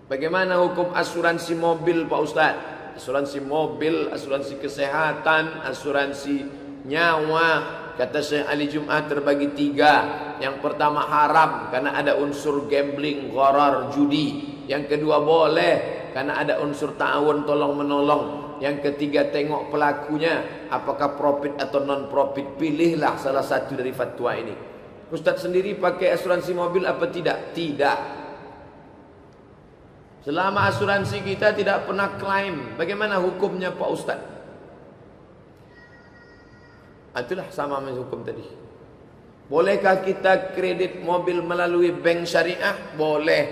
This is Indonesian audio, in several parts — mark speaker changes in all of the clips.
Speaker 1: Bagaimana hukum asuransi mobil Pak Ustadz? Asuransi mobil, asuransi kesehatan, asuransi nyawa. Kata Syekh Ali Jum'ah terbagi 3. Yang pertama haram karena ada unsur gambling, gharar, judi. Yang kedua boleh karena ada unsur ta'awun, tolong menolong. Yang ketiga tengok pelakunya, apakah profit atau non profit. Pilihlah salah satu dari fatwa ini. Ustadz sendiri pakai asuransi mobil apa tidak? Tidak. Selama asuransi kita tidak pernah klaim, bagaimana hukumnya Pak Ustadz? Itulah sama dengan hukum tadi. Bolehkah kita kredit mobil melalui bank syariah? Boleh.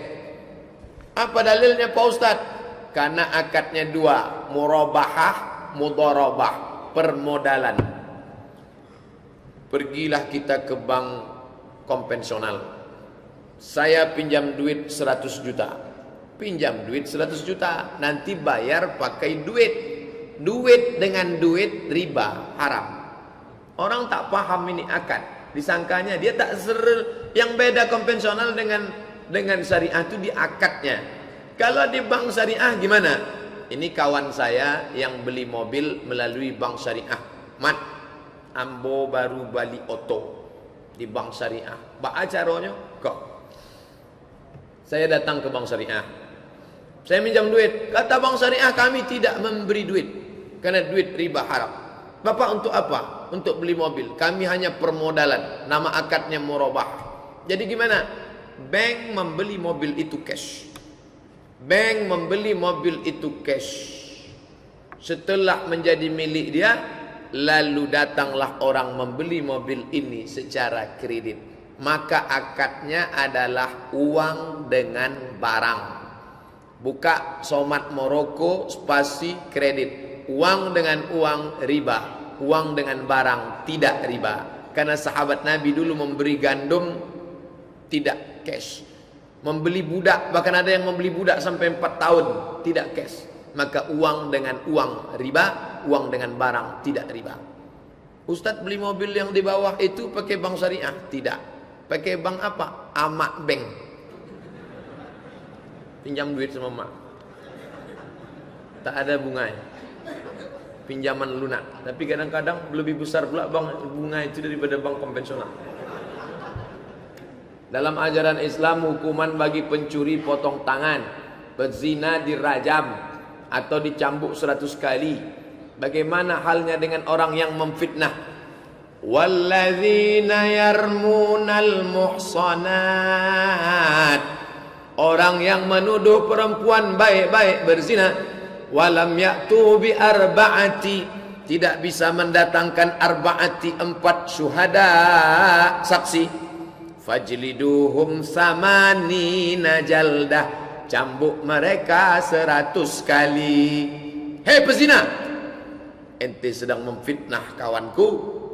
Speaker 1: Apa dalilnya Pak Ustadz? Karena akadnya 2, murabahah, mudharabah, permodalan. Pergilah kita ke bank konvensional. Saya pinjam duit 100 juta. Pinjam duit 100 juta, nanti bayar pakai duit. Duit dengan duit riba, haram. Orang tak paham ini akad. Disangkanya dia tak yang beda konvensional dengan syariah itu di akadnya. Kalau di bank syariah gimana? Ini kawan saya yang beli mobil melalui bank syariah. Mat, Ambo baru bali oto di bank syariah. Baca caranya kok. Saya datang ke bank syariah. Saya minjam duit. Kata bank syariah kami tidak memberi duit karena duit riba haram. Bapak untuk apa? Untuk beli mobil. Kami hanya permodalan. Nama akadnya murabah. Jadi gimana? Bank membeli mobil itu cash. Bank membeli mobil itu cash. Setelah menjadi milik dia, lalu datanglah orang membeli mobil ini secara kredit. Maka akadnya adalah uang dengan barang. Buka Somat Moroko spasi kredit. Uang dengan uang riba. Uang dengan barang tidak riba. Karena sahabat Nabi dulu memberi gandum tidak cash. Membeli budak, bahkan ada yang membeli budak sampai 4 tahun tidak cash. Maka uang dengan uang riba, uang dengan barang tidak riba. Ustadz beli mobil yang di bawah itu pakai bank syariah? Tidak. Pakai bank apa? Amak Bank. Pinjam duit sama mak. Tak ada bunganya. Pinjaman lunak. Tapi kadang-kadang lebih besar pula bunga itu daripada bank konvensional. Dalam ajaran Islam hukuman bagi pencuri potong tangan, pezina dirajam atau dicambuk 100 kali. Bagaimana halnya dengan orang yang memfitnah? Walladzina yarmunal muhsanat. Orang yang menuduh perempuan baik-baik berzina, walam ya'tu bi arba'ati, tidak bisa mendatangkan arba'ati 4 syuhada saksi, fajliduhum samanina jaldah, cambuk mereka 100 kali. Hei pezina, ente sedang memfitnah kawanku,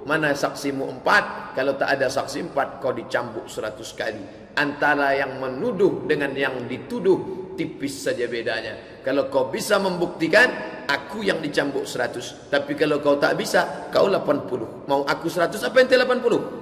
Speaker 1: mana saksimu 4? Kalau tak ada saksi 4, kau dicambuk 100 kali. Antara yang menuduh dengan yang dituduh tipis saja bedanya. Kalau kau bisa membuktikan, aku yang dicambuk 100. Tapi kalau kau tak bisa, kau 80. Mau aku 100 apa ente 80?